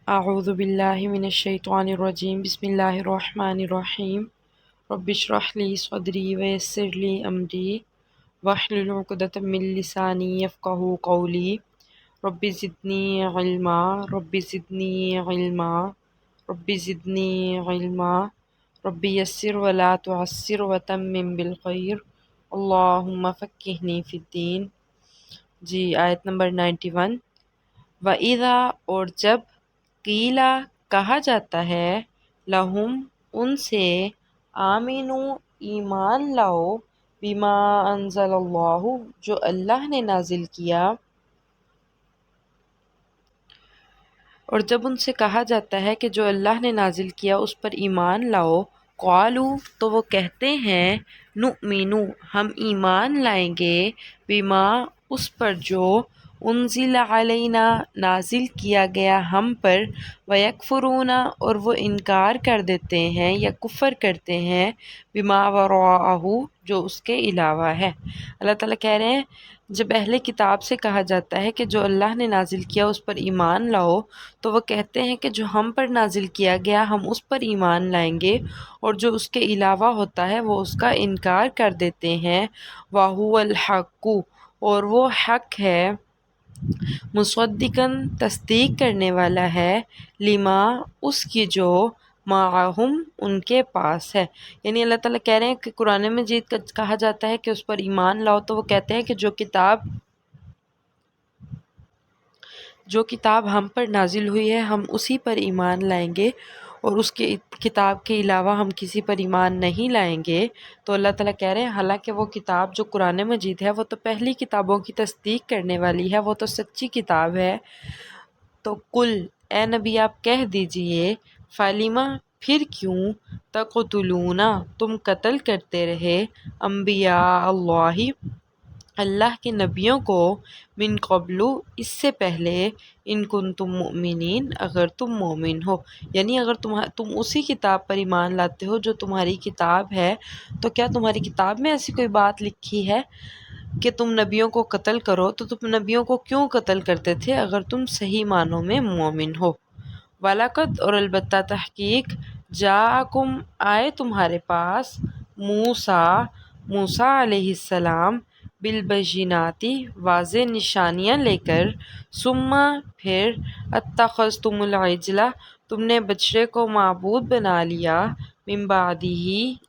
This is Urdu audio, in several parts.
اعوذ باللہ من الشیطان الرجیم بسم اللہ الرحمن الرحیم رب اشرح لی صدری ویسر لی امری واحلل عقدۃ من لسانی یفقہوا قولی رب زدنی علما رب زدنی علما رب زدنی علما رب یسر ولا تعسر وتمم بالخیر اللہم فقہنی فی الدین۔ جی آیت نمبر 91۔ وَإِذَا اور جب قیلا کہا جاتا ہے لہم ان سے آمینو ایمان لاؤ بما انزل اللہ جو اللہ نے نازل کیا، اور جب ان سے کہا جاتا ہے کہ جو اللہ نے نازل کیا اس پر ایمان لاؤ، قالو تو وہ کہتے ہیں نؤمنو ہم ایمان لائیں گے، بما اس پر جو انزل علینا نازل کیا گیا ہم پر، ویکفرون اور وہ انکار کر دیتے ہیں یا کفر کرتے ہیں، بما وراءہ جو اس کے علاوہ ہے۔ اللہ تعالیٰ کہہ رہے ہیں جب اہل کتاب سے کہا جاتا ہے کہ جو اللہ نے نازل کیا اس پر ایمان لاؤ، تو وہ کہتے ہیں کہ جو ہم پر نازل کیا گیا ہم اس پر ایمان لائیں گے، اور جو اس کے علاوہ ہوتا ہے وہ اس کا انکار کر دیتے ہیں۔ وَهُوَ الْحَقُّ اور وہ حق ہے، مصدقاً تصدیق کرنے والا ہے، لما اس کی جو معہم ان کے پاس ہے۔ یعنی اللہ تعالیٰ کہہ رہے ہیں کہ قرآن مجید کا کہا جاتا ہے کہ اس پر ایمان لاؤ، تو وہ کہتے ہیں کہ جو کتاب ہم پر نازل ہوئی ہے ہم اسی پر ایمان لائیں گے، اور اس کی کتاب کے علاوہ ہم کسی پر ایمان نہیں لائیں گے۔ تو اللہ تعالیٰ کہہ رہے ہیں حالانکہ وہ کتاب جو قرآن مجید ہے وہ تو پہلی کتابوں کی تصدیق کرنے والی ہے، وہ تو سچی کتاب ہے۔ تو کل اے نبی آپ کہہ دیجئے، فَلِمَ پھر کیوں، تَقْتُلُونَ تم قتل کرتے رہے، انبیاء اللہ اللہ کے نبیوں کو، من قبل اس سے پہلے، ان کنتم مؤمنین اگر تم مومن ہو۔ یعنی اگر تم اسی کتاب پر ایمان لاتے ہو جو تمہاری کتاب ہے، تو کیا تمہاری کتاب میں ایسی کوئی بات لکھی ہے کہ تم نبیوں کو قتل کرو؟ تو تم نبیوں کو کیوں قتل کرتے تھے اگر تم صحیح معنوں میں مومن ہو؟ وَلَقَدْ اور البتہ تحقیق، جاءکم آئے تمہارے پاس، موسیٰ علیہ السلام، بالبینات واضح نشانیاں لے کر، ثم پھر اتخذتم العجل تم نے بچڑے کو معبود بنا لیا، من بعدہ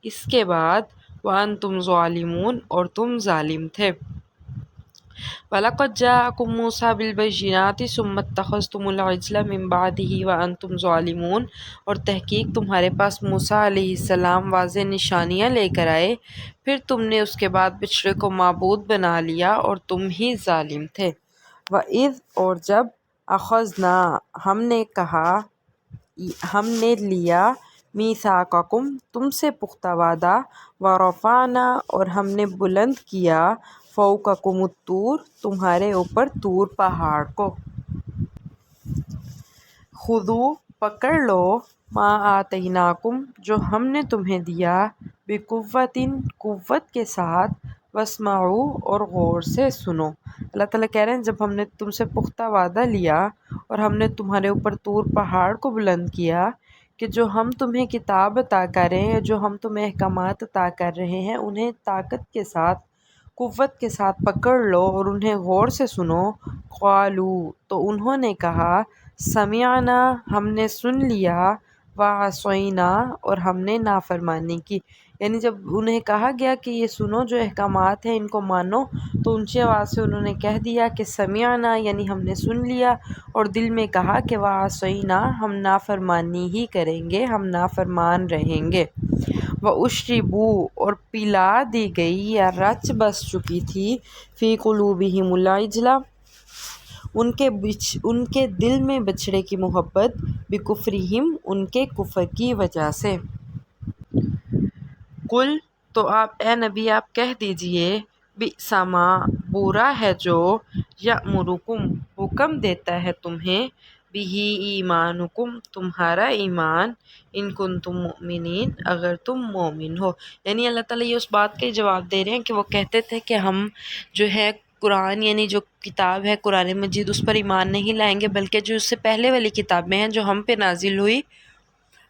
اس کے بعد، وانتم ظالمون اور تم ظالم تھے۔ وَلَقَدْ جَاءَكُم مُوسَىٰ بِالْبَيِّنَاتِ ثُمَّ اتَّخَذْتُمُ الْعِجْلَ مِن بَعْدِهِ وَأَنتُمْ ظَالِمُونَ اور تحقیق تمہارے پاس موسیٰ علیہ السلام واضح نشانیاں لے کر آئے، پھر تم نے اس کے بعد بچڑے کو معبود بنا لیا اور تم ہی ظالم تھے۔ وَإِذْ اور جب اخذنا ہم نے لیا، میثاقکم تم سے پختہ وعدہ، ورفعنا اور ہم نے بلند کیا، فوقکم الطور تمہارے اوپر طور پہاڑ کو، خذوا پکڑ لو، ما آتیناکم جو ہم نے تمہیں دیا، بقوۃ قوت کے ساتھ، واسمعوا اور غور سے سنو۔ اللہ تعالیٰ کہہ رہے ہیں جب ہم نے تم سے پختہ وعدہ لیا اور ہم نے تمہارے اوپر طور پہاڑ کو بلند کیا کہ جو ہم تمہیں کتاب عطا کر رہے ہیں، جو ہم تمہیں احکامات عطا کر رہے ہیں، انہیں طاقت کے ساتھ، قوت کے ساتھ پکڑ لو اور انہیں غور سے سنو۔ قالوا تو انہوں نے کہا، سمعنا ہم نے سن لیا، وعصینا اور ہم نے نافرمانی کی۔ یعنی جب انہیں کہا گیا کہ یہ سنو جو احکامات ہیں ان کو مانو، تو اونچی آواز سے انہوں نے کہہ دیا کہ سمعنا یعنی ہم نے سن لیا، اور دل میں کہا کہ وعصینا ہم نافرمانی ہی کریں گے، ہم نافرمان رہیں گے۔ وَأُشْرِبُوا اور پلا دی گئی یا رچ بس چکی تھی، فی قلوبہم العجل ان کے دل میں بچڑے کی محبت، بکفرہم ان کے کفر کی وجہ سے۔ قل تو اے نبی آپ کہہ دیجئے، بئس ما برا ہے جو، یأمرکم حکم دیتا ہے تمہیں، بہ ایمانکم تمہارا ایمان، ان کنتم مؤمنین اگر تم مومن ہو۔ یعنی اللہ تعالیٰ یہ اس بات کا جواب دے رہے ہیں کہ وہ کہتے تھے کہ ہم جو ہے قرآن یعنی جو کتاب ہے قرآن مجید اس پر ایمان نہیں لائیں گے، بلکہ جو اس سے پہلے والی کتابیں ہیں جو ہم پہ نازل ہوئی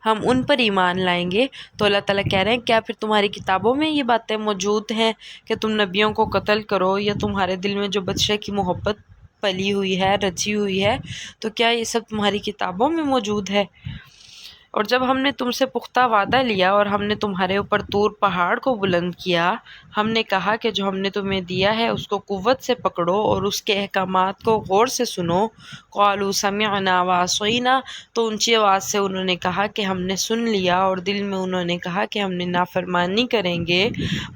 ہم ان پر ایمان لائیں گے، تو اللہ تعالیٰ کہہ رہے ہیں کیا پھر تمہاری کتابوں میں یہ باتیں موجود ہیں کہ تم نبیوں کو قتل کرو، یا تمہارے دل میں جو بچڑے کی محبت پلی ہوئی ہے، رچی ہوئی ہے، تو کیا یہ سب تمہاری کتابوں میں موجود ہے؟ اور جب ہم نے تم سے پختہ وعدہ لیا اور ہم نے تمہارے اوپر طور پہاڑ کو بلند کیا، ہم نے کہا کہ جو ہم نے تمہیں دیا ہے اس کو قوت سے پکڑو اور اس کے احکامات کو غور سے سنو۔ قالوا سمعنا وعصینا، تو اونچی آواز سے انہوں نے کہا کہ ہم نے سن لیا، اور دل میں انہوں نے کہا کہ ہم نے نافرمانی کریں گے۔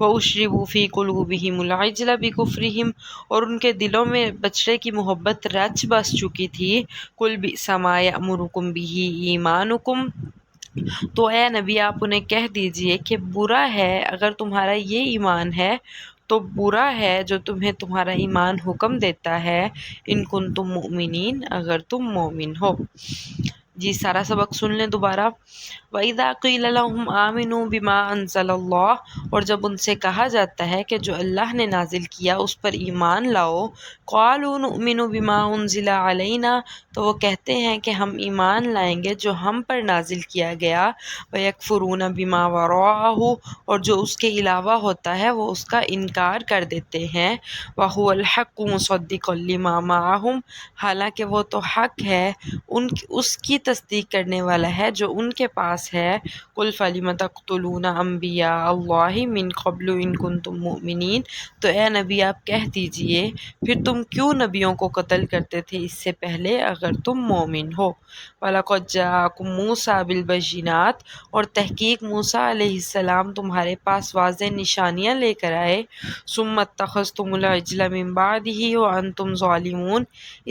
وَأُشْرِبُوا فِي قُلُوبِهِمُ الْعِجْلَ بِكُفْرِهِمْ، اور ان کے دلوں میں بچڑے کی محبت رچ بس چکی تھی۔ قُلْ بِئْسَ مَا يَأْمُرُكُم بِهِ ایمانکم، تو اے نبی آپ انہیں کہہ دیجئے کہ برا ہے اگر تمہارا یہ ایمان ہے، تو برا ہے جو تمہیں تمہارا ایمان حکم دیتا ہے، ان کنتم مؤمنین، اگر تم مومن ہو۔ جی سارا سبق سن لیں دوبارہ۔ وَإِذَا قِيلَ لَهُمْ آمِنُوا بِمَا أَنزَلَ اللَّهُ، اور جب ان سے کہا جاتا ہے کہ جو اللہ نے نازل کیا اس پر ایمان لاؤ، قَالُوا نُؤْمِنُ بِمَا أُنزِلَ عَلَيْنَا، تو وہ کہتے ہیں کہ ہم ایمان لائیں گے جو ہم پر نازل کیا گیا، وَيَكْفُرُونَ بِمَا وَرَاءَهُ، اور جو اس کے علاوہ ہوتا ہے وہ اس کا انکار کر دیتے ہیں، وَهُوَ الْحَقُّ مُصَدِّقًا لِمَا مَعَهُمْ، حالانکہ وہ تو حق ہے اس کی تصدیق کرنے والا ہے جو ان کے پاس ہے۔ قُلْ فَلِمَ تَقْتُلُونَ أَنْبِيَاءَ اللَّهِ مِنْ قَبْلُ إِن كُنْتُم مُؤْمِنِينَ، تو اے نبی آپ کہہ دیجئے پھر تم کیوں نبیوں کو قتل کرتے تھے اس سے پہلے اگر تم مومن ہو۔ وَلَقَدْ جَاءَكُم مُوسَىٰ بِالْبَيِّنَاتِ، اور تحقیق موسیٰ علیہ السلام تمہارے پاس واضح نشانیاں لے کر آئے۔ ثُمَّ اتَّخَذْتُمُ الْعِجْلَ مِن بَعْدِهِ وَأَنْتُمْ ظَالِمُونَ،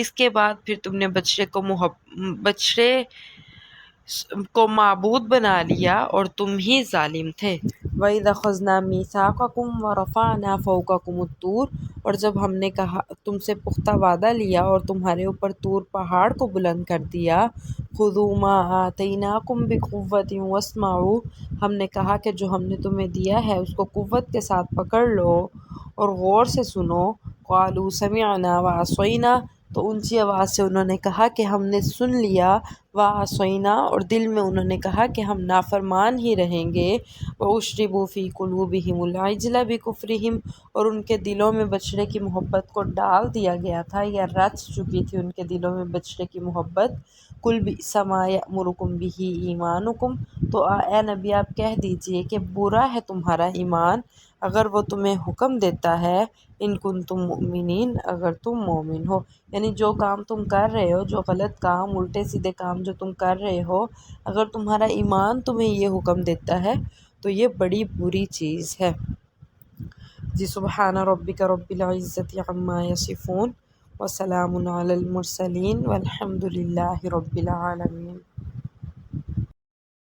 اس کے بعد پھر تم نے بچڑے کو معبود بنا لیا اور تم ہی ظالم تھے۔ وَإِذْ أَخَذْنَا مِيثَاقَكُمْ وَرَفَعْنَا فَوْقَكُمُ الطُّورَ، اور جب ہم نے تم سے پختہ وعدہ لیا اور تمہارے اوپر طور پہاڑ کو بلند کر دیا، خُذُوا مَا آتَيْنَاكُمْ بِقُوَّةٍ وَاسْمَعُوا، ہم نے کہا کہ جو ہم نے تمہیں دیا ہے اس کو قوت کے ساتھ پکڑ لو اور غور سے سنو۔ قَالُوا سَمِعْنَا وَعَصَيْنَا، تو اونچی آواز سے انہوں نے کہا کہ ہم نے سن لیا، وَعَصَيْنَا، اور دل میں انہوں نے کہا کہ ہم نافرمان ہی رہیں گے۔ وَأُشْرِبُوا فِي قُلُوبِهِمُ الْعِجْلَ بِكُفْرِهِمْ، اور ان کے دلوں میں بچڑے کی محبت کو ڈال دیا گیا تھا یا رچ چکی تھی ان کے دلوں میں بچڑے کی محبت۔ قُلْ بِئْسَ مَا يَأْمُرُكُم بِهِ ایمانکم، تو اے نبی آپ کہہ دیجئے کہ برا ہے تمہارا ایمان اگر وہ تمہیں حکم دیتا ہے، ان کنتم مؤمنین، اگر تم مومن ہو۔ یعنی جو کام تم کر رہے ہو، جو غلط کام، الٹے سیدھے کام جو تم کر رہے ہو، اگر تمہارا ایمان تمہیں یہ حکم دیتا ہے تو یہ بڑی بری چیز ہے۔ جی سبحان ربک رب العزت عما یصفون، وسلام علی المرسلین، والحمد للہ رب العالمین۔